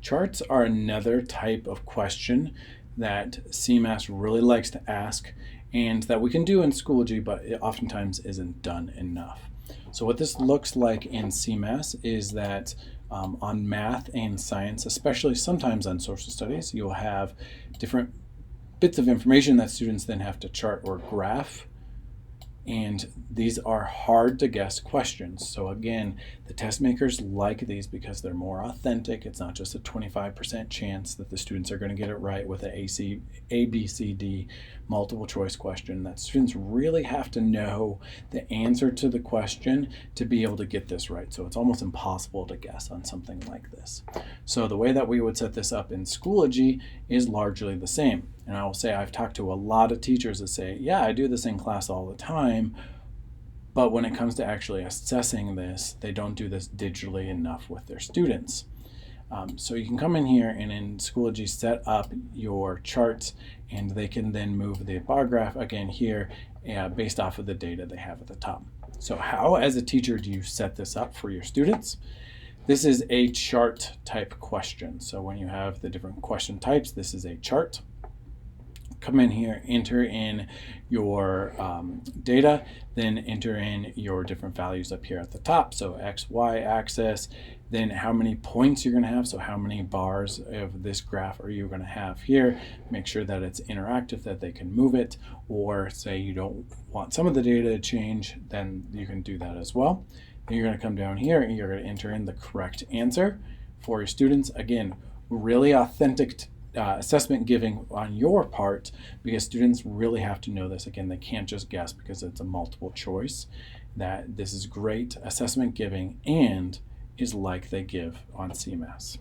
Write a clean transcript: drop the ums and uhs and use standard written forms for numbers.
Charts are another type of question that CMAS really likes to ask and that we can do in Schoology, but it oftentimes isn't done enough. So what this looks like in CMAS is that on math and science, especially sometimes on social studies, you'll have different bits of information that students then have to chart or graph. And these are hard to guess questions. So again, the test makers like these because they're more authentic. It's not just a 25% chance that the students are going to get it right with a B, C, D multiple choice question. That students really have to know the answer to the question to be able to get this right. So it's almost impossible to guess on something like this. So the way that we would set this up in Schoology is largely the same. And I will say I've talked to a lot of teachers that say, yeah, I do this in class all the time, but when it comes to actually assessing this, they don't do this digitally enough with their students. So you can come in here and in Schoology set up your charts, and they can then move the bar graph again here based off of the data they have at the top. So how, as a teacher, do you set this up for your students? This is a chart type question. So when you have the different question types, this is a chart. Come in here, enter in your data, then enter in your different values up here at the top. So X, Y axis, then how many points you're going to have. So how many bars of this graph are you going to have here? Make sure that it's interactive, that they can move it, or say you don't want some of the data to change, then you can do that as well. Then you're going to come down here and you're going to enter in the correct answer for your students. Again, really authentic assessment giving on your part, because students really have to know this. Again, they can't just guess because it's a multiple choice. That this is great assessment giving and is like they give on CMAS.